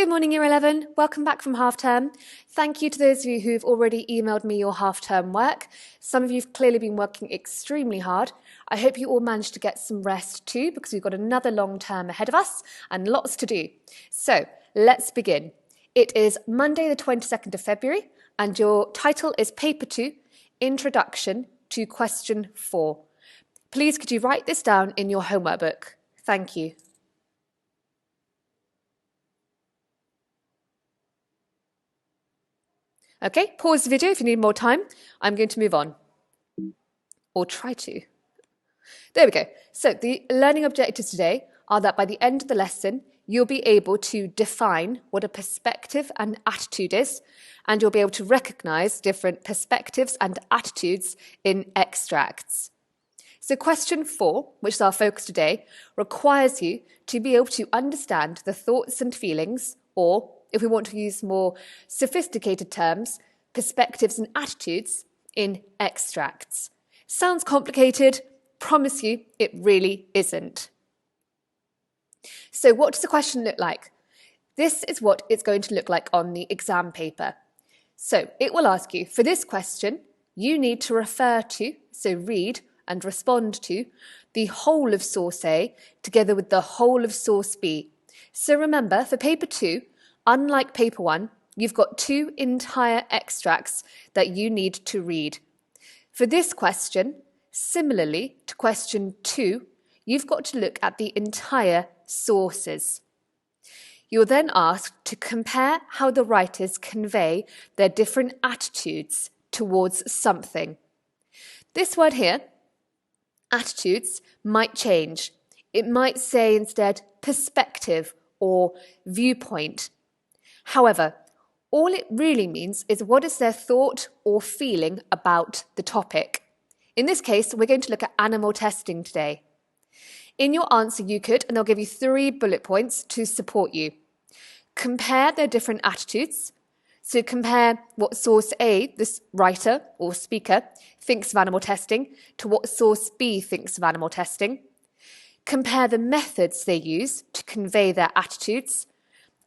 Good morning, Year 11. Welcome back from half term. Thank you to those of you who've already emailed me your half term work. Some of you have clearly been working extremely hard. I hope you all managed to get some rest too, because we've got another long term ahead of us and lots to do. So let's begin. It is Monday the 22nd of February and your title is Paper 2, Introduction to Question 4. Please could you write this down in your homework book? Thank you. Okay, pause the video if you need more time. I'm going to move on. Or try to. There we go. So the learning objectives today are that by the end of the lesson, you'll be able to define what a perspective and attitude is, and you'll be able to recognise different perspectives and attitudes in extracts. So question 4, which is our focus today, requires you to be able to understand the thoughts and feelings, or if we want to use more sophisticated terms, perspectives and attitudes in extracts. Sounds complicated, promise you it really isn't. So what does the question look like? This is what it's going to look like on the exam paper. So it will ask you, for this question, you need to refer to, so read and respond to, the whole of source A together with the whole of source B. So remember, for paper 2, unlike paper 1, you've got 2 entire extracts that you need to read. For this question, similarly to question 2, you've got to look at the entire sources. You're then asked to compare how the writers convey their different attitudes towards something. This word here, attitudes, might change. It might say instead perspective or viewpoint. However, all it really means is what is their thought or feeling about the topic. In this case, we're going to look at animal testing today. In your answer, you could, and they'll give you 3 bullet points to support you. Compare their different attitudes. So compare what source A, this writer or speaker, thinks of animal testing to what source B thinks of animal testing. Compare the methods they use to convey their attitudes,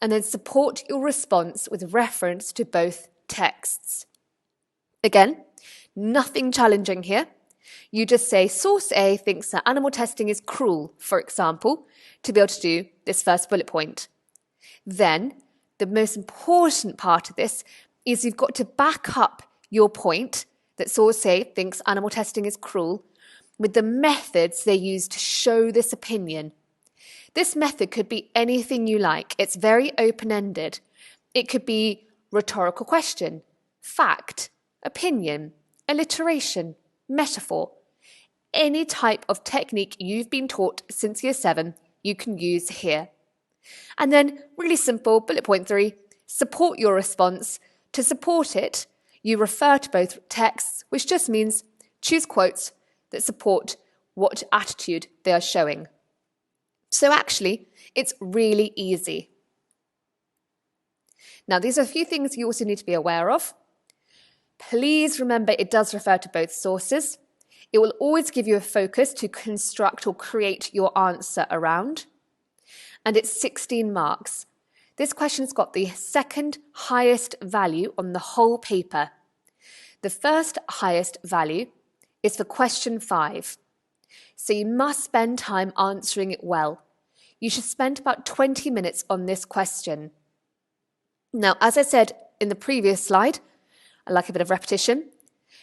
and then support your response with reference to both texts. Again, nothing challenging here. You just say source A thinks that animal testing is cruel, for example, to be able to do this first bullet point. Then, the most important part of this is you've got to back up your point that source A thinks animal testing is cruel with the methods they use to show this opinion. This method could be anything you like. It's very open-ended. It could be rhetorical question, fact, opinion, alliteration, metaphor. Any type of technique you've been taught since year 7, you can use here. And then, really simple, bullet point 3, support your response. To support it, you refer to both texts, which just means choose quotes that support what attitude they are showing. So actually, it's really easy. Now, these are a few things you also need to be aware of. Please remember it does refer to both sources. It will always give you a focus to construct or create your answer around. And it's 16 marks. This question's got the second highest value on the whole paper. The first highest value is for question 5. So you must spend time answering it well. You should spend about 20 minutes on this question. Now, as I said in the previous slide, I like a bit of repetition.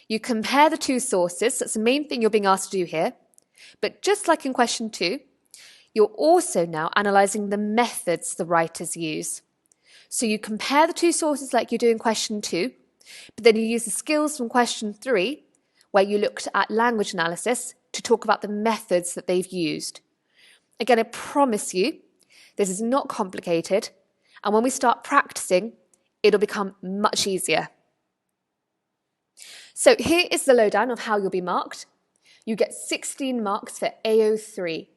You compare the 2 sources. That's the main thing you're being asked to do here. But just like in question 2, you're also now analysing the methods the writers use. So you compare the 2 sources like you do in question 2, but then you use the skills from question 3, where you looked at language analysis, to talk about the methods that they've used. Again, I promise you, this is not complicated, and when we start practicing, it'll become much easier. So here is the lowdown of how you'll be marked. You get 16 marks for AO3.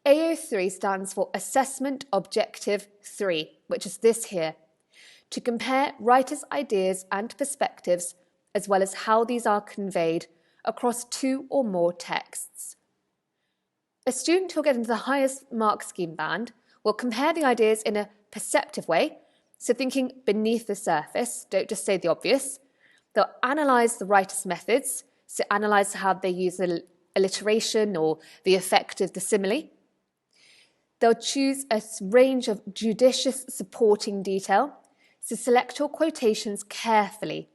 AO3 stands for Assessment Objective 3, which is this here, to compare writers' ideas and perspectives, as well as how these are conveyed across 2 or more texts. A student who'll get into the highest mark scheme band will compare the ideas in a perceptive way, so thinking beneath the surface, don't just say the obvious. They'll analyse the writer's methods, so analyse how they use alliteration or the effect of the simile. They'll choose a range of judicious supporting detail, so select your quotations carefully.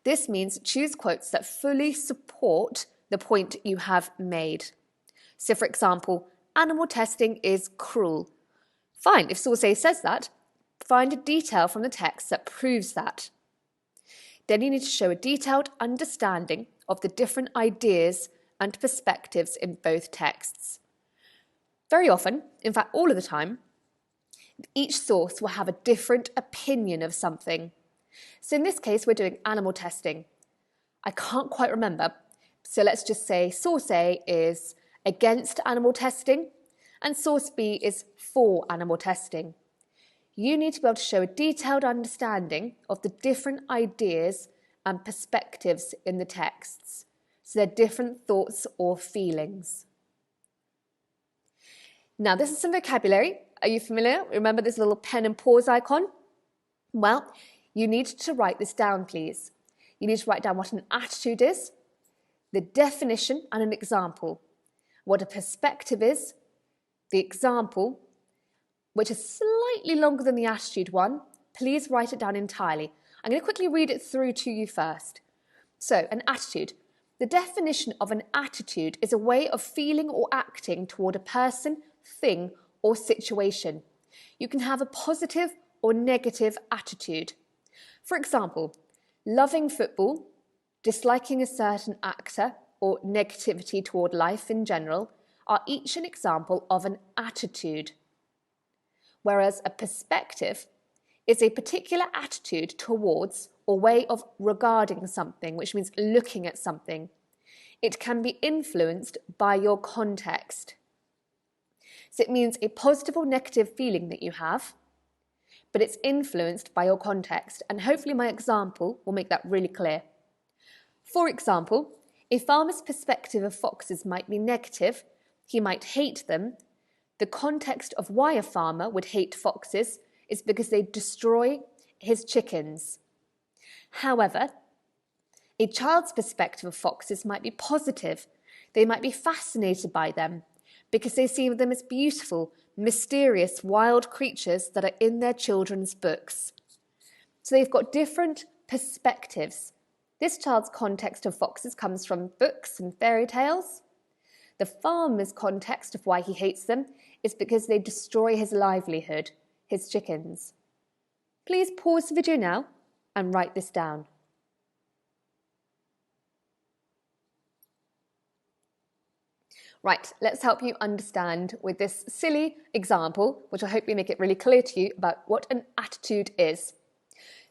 This means choose quotes that fully support the point you have made. So for example, animal testing is cruel. Fine, if Saussure says that, find a detail from the text that proves that. Then you need to show a detailed understanding of the different ideas and perspectives in both texts. Very often, in fact all of the time, each source will have a different opinion of something. So in this case, we're doing animal testing. I can't quite remember, so let's just say source A is against animal testing and source B is for animal testing. You need to be able to show a detailed understanding of the different ideas and perspectives in the texts. So they're different thoughts or feelings. Now, this is some vocabulary. Are you familiar? Remember this little pen and pause icon? Well, you need to write this down, please. You need to write down what an attitude is, the definition and an example, what a perspective is, the example, which is slightly longer than the attitude one. Please write it down entirely. I'm going to quickly read it through to you first. So, an attitude. The definition of an attitude is a way of feeling or acting toward a person, thing, or situation. You can have a positive or negative attitude. For example, loving football, disliking a certain actor, or negativity toward life in general are each an example of an attitude. Whereas a perspective is a particular attitude towards or way of regarding something, which means looking at something. It can be influenced by your context. So it means a positive or negative feeling that you have, but it's influenced by your context. And hopefully my example will make that really clear. For example, a farmer's perspective of foxes might be negative. He might hate them. The context of why a farmer would hate foxes is because they destroy his chickens. However, a child's perspective of foxes might be positive. They might be fascinated by them because they see them as beautiful, mysterious, wild creatures that are in their children's books. So they've got different perspectives. This child's context of foxes comes from books and fairy tales. The farmer's context of why he hates them is because they destroy his livelihood, his chickens. Please pause the video now and write this down. Right, let's help you understand with this silly example, which will hopefully make it really clear to you about what an attitude is.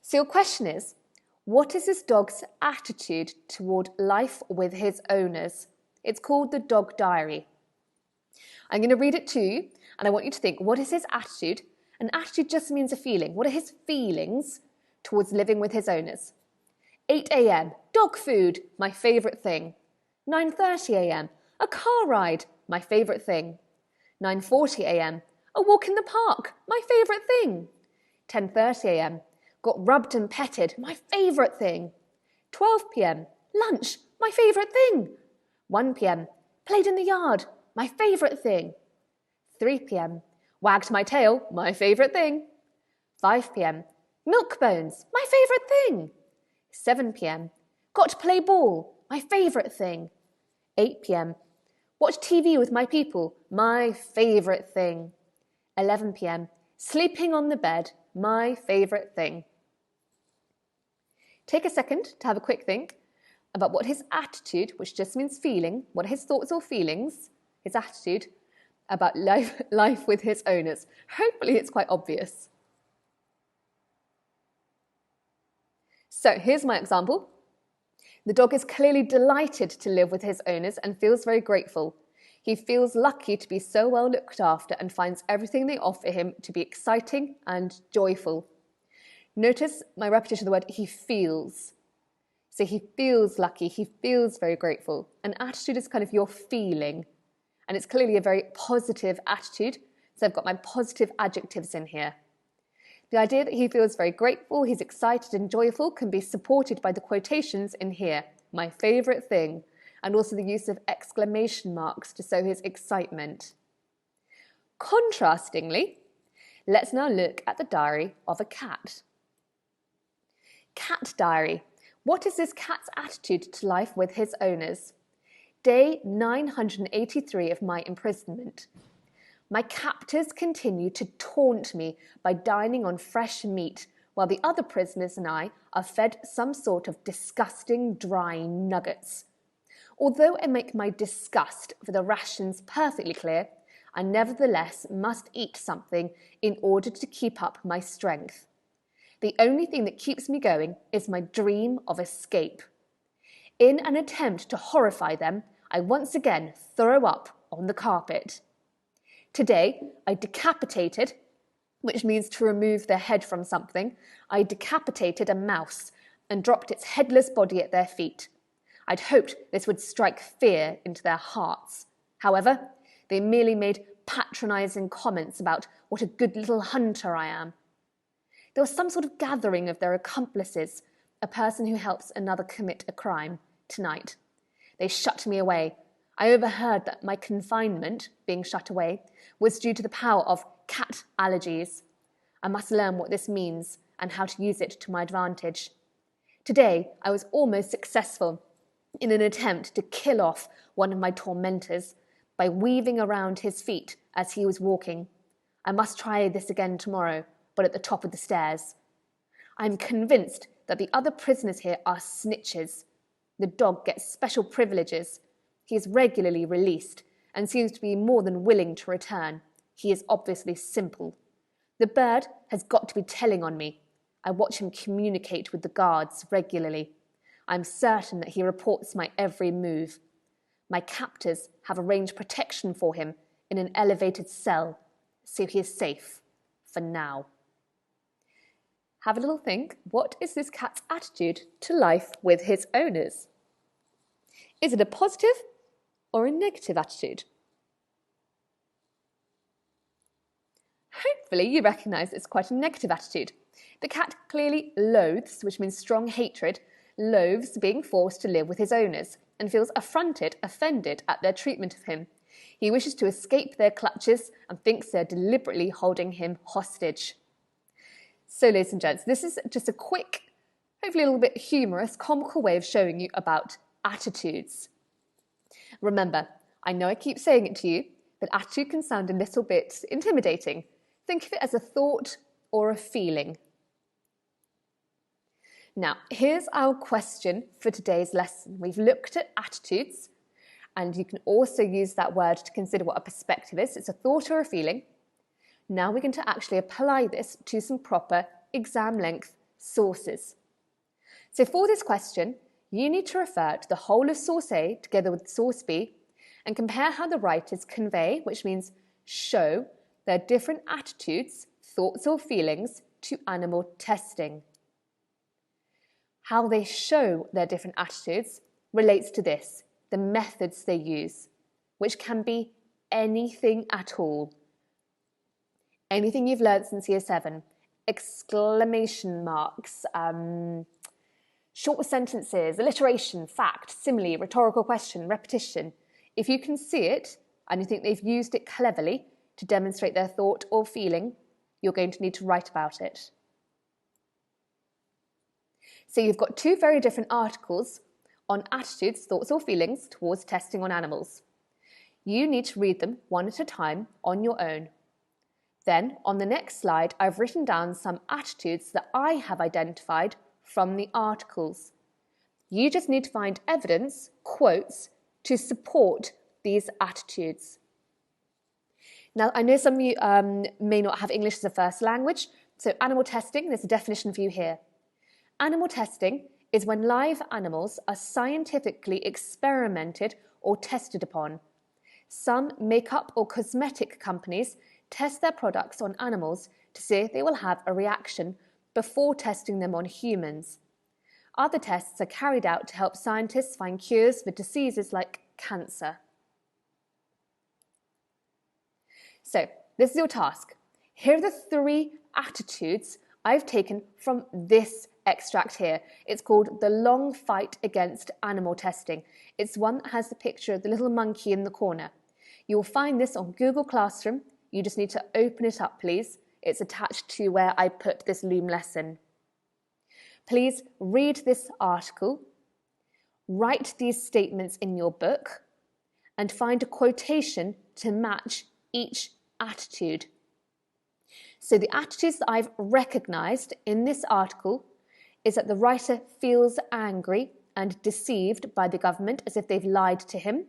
So your question is, what is this dog's attitude toward life with his owners? It's called the Dog Diary. I'm going to read it to you, and I want you to think, what is his attitude? An attitude just means a feeling. What are his feelings towards living with his owners? 8 a.m, dog food, my favourite thing. 9:30 a.m, a car ride, my favourite thing. 9:40 a.m, a walk in the park, my favourite thing. 10:30 a.m, got rubbed and petted, my favourite thing. 12 p.m, lunch, my favourite thing. 1 p.m, played in the yard, my favourite thing. 3 p.m, wagged my tail, my favourite thing. 5 p.m, milk bones, my favourite thing. 7 p.m, got to play ball, my favourite thing. 8 p.m, watch TV with my people, my favourite thing. 11 p.m, sleeping on the bed, my favourite thing. Take a second to have a quick think about what his attitude, which just means feeling, what are his thoughts or feelings, his attitude about life with his owners. Hopefully it's quite obvious. So here's my example. The dog is clearly delighted to live with his owners and feels very grateful. He feels lucky to be so well looked after and finds everything they offer him to be exciting and joyful. Notice my repetition of the word he feels. So he feels lucky, he feels very grateful. An attitude is kind of your feeling, and it's clearly a very positive attitude So I've got my positive adjectives in here. The idea that he feels very grateful, he's excited and joyful can be supported by the quotations in here, my favourite thing, and also the use of exclamation marks to show his excitement. Contrastingly, let's now look at the diary of a cat. Cat diary. What is this cat's attitude to life with his owners? Day 983 of my imprisonment. My captors continue to taunt me by dining on fresh meat, while the other prisoners and I are fed some sort of disgusting dry nuggets. Although I make my disgust for the rations perfectly clear, I nevertheless must eat something in order to keep up my strength. The only thing that keeps me going is my dream of escape. In an attempt to horrify them, I once again throw up on the carpet. Today, I decapitated, which means to remove their head from something. I decapitated a mouse and dropped its headless body at their feet. I'd hoped this would strike fear into their hearts. However, they merely made patronising comments about what a good little hunter I am. There was some sort of gathering of their accomplices, a person who helps another commit a crime, tonight. They shut me away. I overheard that my confinement, being shut away, was due to the power of cat allergies. I must learn what this means and how to use it to my advantage. Today, I was almost successful in an attempt to kill off one of my tormentors by weaving around his feet as he was walking. I must try this again tomorrow, but at the top of the stairs. I am convinced that the other prisoners here are snitches. The dog gets special privileges. He is regularly released and seems to be more than willing to return. He is obviously simple. The bird has got to be telling on me. I watch him communicate with the guards regularly. I am certain that he reports my every move. My captors have arranged protection for him in an elevated cell, so he is safe for now. Have a little think. What is this cat's attitude to life with his owners? Is it a positive or a negative attitude? Hopefully you recognise it's quite a negative attitude. The cat clearly loathes, which means strong hatred, loathes being forced to live with his owners and feels affronted, offended at their treatment of him. He wishes to escape their clutches and thinks they're deliberately holding him hostage. So, ladies and gents, this is just a quick, hopefully a little bit humorous, comical way of showing you about attitudes. Remember, I know I keep saying it to you, but attitude can sound a little bit intimidating. Think of it as a thought or a feeling. Now, here's our question for today's lesson. We've looked at attitudes, and you can also use that word to consider what a perspective is. It's a thought or a feeling. Now we're going to actually apply this to some proper exam-length sources. So for this question, you need to refer to the whole of source A together with source B and compare how the writers convey, which means show, their different attitudes, thoughts or feelings to animal testing. How they show their different attitudes relates to this, the methods they use, which can be anything at all. Anything you've learned since year 7, exclamation marks, short sentences, alliteration, fact, simile, rhetorical question, repetition. If you can see it and you think they've used it cleverly to demonstrate their thought or feeling, you're going to need to write about it. So you've got 2 very different articles on attitudes, thoughts or feelings towards testing on animals. You need to read them one at a time on your own. Then, on the next slide, I've written down some attitudes that I have identified from the articles. You just need to find evidence, quotes, to support these attitudes. Now, I know some of you may not have English as a first language, so animal testing, there's a definition for you here. Animal testing is when live animals are scientifically experimented or tested upon. Some makeup or cosmetic companies test their products on animals to see if they will have a reaction before testing them on humans. Other tests are carried out to help scientists find cures for diseases like cancer. So, this is your task. Here are the 3 attitudes I've taken from this extract here. It's called The Long Fight Against Animal Testing. It's one that has the picture of the little monkey in the corner. You will find this on Google Classroom. You just need to open it up, please. It's attached to where I put this Loom lesson. Please read this article, write these statements in your book, and find a quotation to match each attitude. So the attitudes that I've recognised in this article is that the writer feels angry and deceived by the government as if they've lied to him.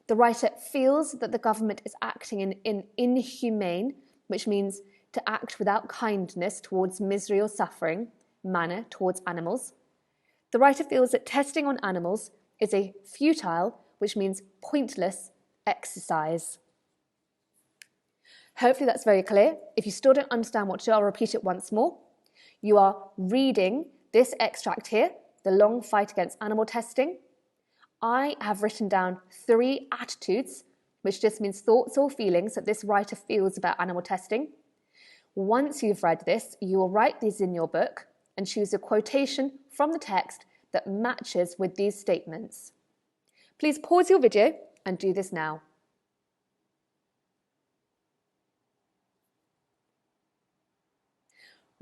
The writer feels that the government is acting in an inhumane, which means to act without kindness towards misery or suffering, manner towards animals. The writer feels that testing on animals is a futile, which means pointless, exercise. Hopefully that's very clear. If you still don't understand what to do, I'll repeat it once more. You are reading this extract here, The Long Fight Against Animal Testing. I have written down 3 attitudes, which just means thoughts or feelings that this writer feels about animal testing. Once you've read this, you will write these in your book and choose a quotation from the text that matches with these statements. Please pause your video and do this now.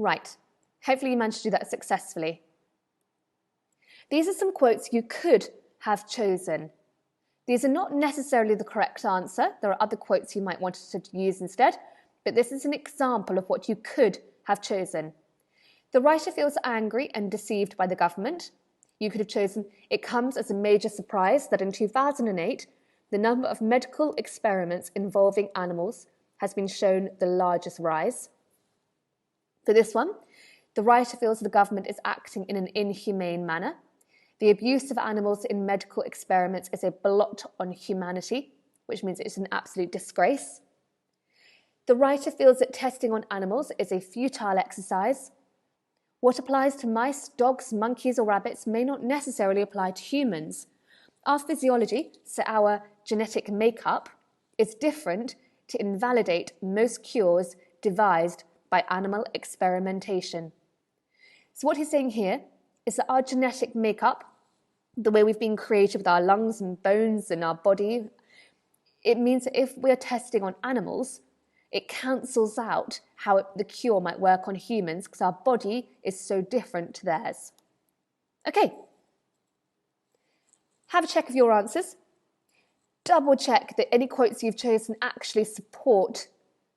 Right, hopefully you managed to do that successfully. These are some quotes you could have chosen. These are not necessarily the correct answer. There are other quotes you might want to use instead, but this is an example of what you could have chosen. The writer feels angry and deceived by the government. You could have chosen, it comes as a major surprise that in 2008, the number of medical experiments involving animals has been shown the largest rise. For this one, the writer feels the government is acting in an inhumane manner. The abuse of animals in medical experiments is a blot on humanity, which means it's an absolute disgrace. The writer feels that testing on animals is a futile exercise. What applies to mice, dogs, monkeys, or rabbits may not necessarily apply to humans. Our physiology, so our genetic makeup, is different to invalidate most cures devised by animal experimentation. So what he's saying here is that our genetic makeup, the way we've been created with our lungs and bones and our body, it means that if we're testing on animals, it cancels out how the cure might work on humans because our body is so different to theirs. Okay. Have a check of your answers. Double check that any quotes you've chosen actually support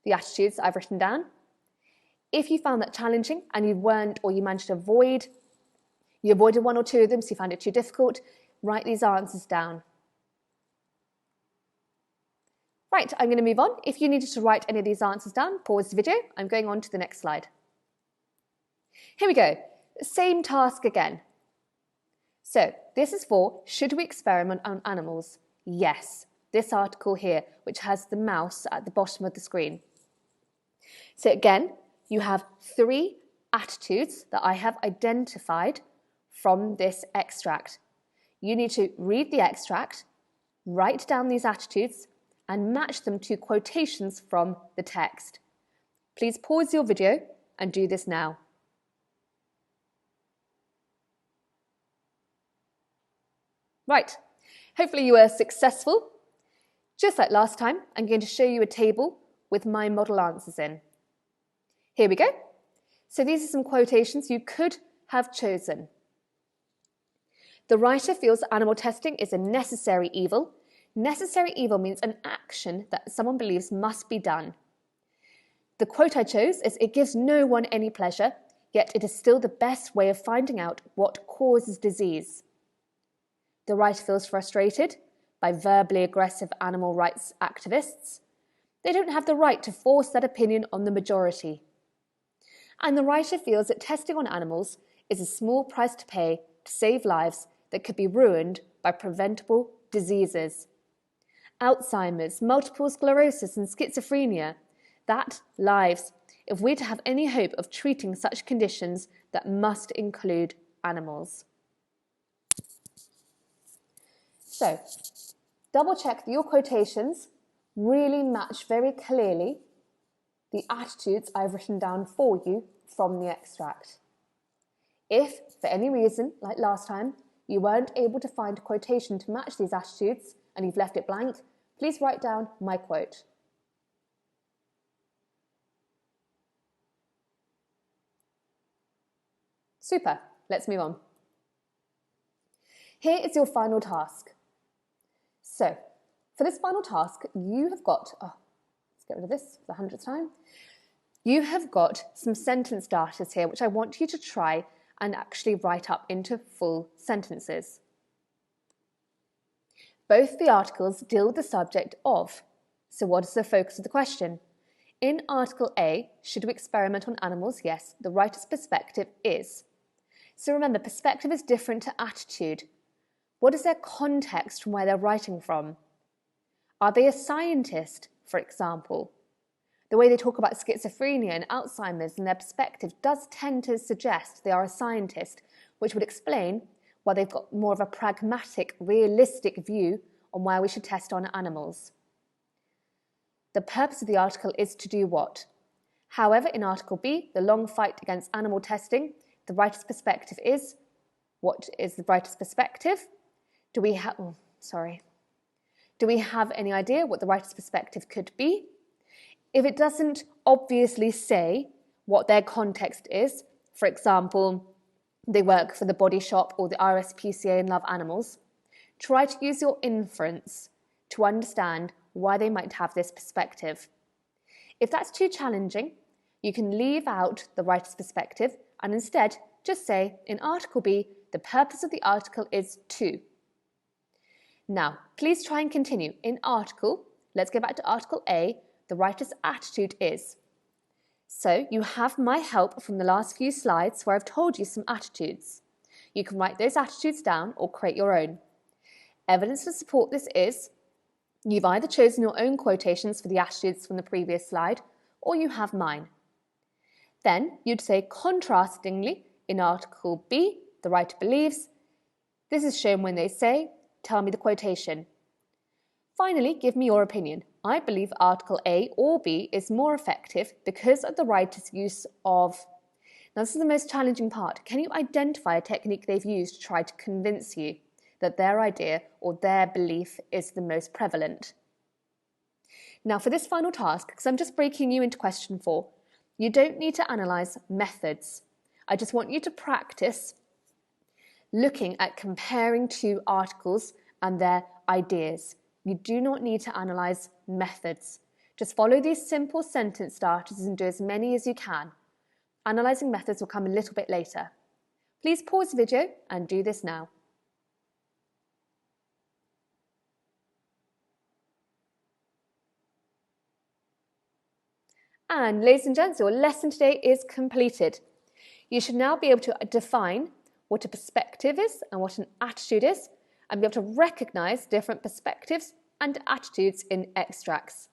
the attitudes I've written down. If you found that challenging and you weren't, or you managed to avoided 1 or 2 of them, so you found it too difficult, write these answers down. Right, I'm going to move on. If you needed to write any of these answers down, pause the video. I'm going on to the next slide. Here we go. Same task again. So this is for, should we experiment on animals? Yes, this article here, which has the mouse at the bottom of the screen. So again, you have 3 attitudes that I have identified from this extract. You need to read the extract, write down these attitudes, and match them to quotations from the text. Please pause your video and do this now. Right, hopefully you were successful. Just like last time, I'm going to show you a table with my model answers in. Here we go. So these are some quotations you could have chosen. The writer feels animal testing is a necessary evil. Necessary evil means an action that someone believes must be done. The quote I chose is, it gives no one any pleasure, yet it is still the best way of finding out what causes disease. The writer feels frustrated by verbally aggressive animal rights activists. They don't have the right to force that opinion on the majority. And the writer feels that testing on animals is a small price to pay to save lives that could be ruined by preventable diseases. Alzheimer's, multiple sclerosis and schizophrenia, that lives. If we're to have any hope of treating such conditions, that must include animals. So, double check that your quotations really match very clearly the attitudes I've written down for you from the extract. If, for any reason, like last time, you weren't able to find a quotation to match these attitudes and you've left it blank, please write down my quote. Super, let's move on. Here is your final task. So, for this final task, you have got, let's get rid of this for the 100th time. You have got some sentence starters here, which I want you to try and actually write up into full sentences. Both the articles deal with the subject of. So what is the focus of the question? In Article A, should we experiment on animals? Yes, the writer's perspective is. So remember, perspective is different to attitude. What is their context from where they're writing from? Are they a scientist, for example? The way they talk about schizophrenia and Alzheimer's and their perspective does tend to suggest they are a scientist, which would explain why they've got more of a pragmatic, realistic view on why we should test on animals. The purpose of the article is to do what? However, in Article B, the long fight against animal testing, the writer's perspective is. What is the writer's perspective? Do we have any idea what the writer's perspective could be? If it doesn't obviously say what their context is, for example, they work for the Body Shop or the RSPCA and love animals, try to use your inference to understand why they might have this perspective. If that's too challenging, you can leave out the writer's perspective and instead just say, in Article B, the purpose of the article is to. Now, please try and continue. In article, let's go back to Article A, the writer's attitude is. So you have my help from the last few slides where I've told you some attitudes. You can write those attitudes down or create your own. Evidence to support this is you've either chosen your own quotations for the attitudes from the previous slide or you have mine. Then you'd say contrastingly in Article B, the writer believes. This is shown when they say, tell me the quotation. Finally, give me your opinion. I believe Article A or B is more effective because of the writer's use of. Now, this is the most challenging part. Can you identify a technique they've used to try to convince you that their idea or their belief is the most prevalent? Now, for this final task, because I'm just breaking you into question 4, you don't need to analyse methods. I just want you to practice looking at comparing two articles and their ideas. You do not need to analyse methods. Just follow these simple sentence starters and do as many as you can. Analysing methods will come a little bit later. Please pause the video and do this now. And ladies and gents, your lesson today is completed. You should now be able to define what a perspective is and what an attitude is, and be able to recognise different perspectives and attitudes in extracts.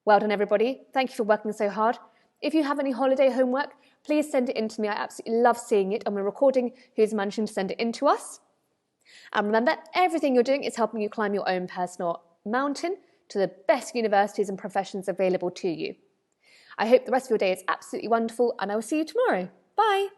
Well done, everybody. Thank you for working so hard. If you have any holiday homework, please send it in to me. I absolutely love seeing it, and we're recording who's managing to send it in to us. And remember, everything you're doing is helping you climb your own personal mountain to the best universities and professions available to you. I hope the rest of your day is absolutely wonderful, and I will see you tomorrow. Bye.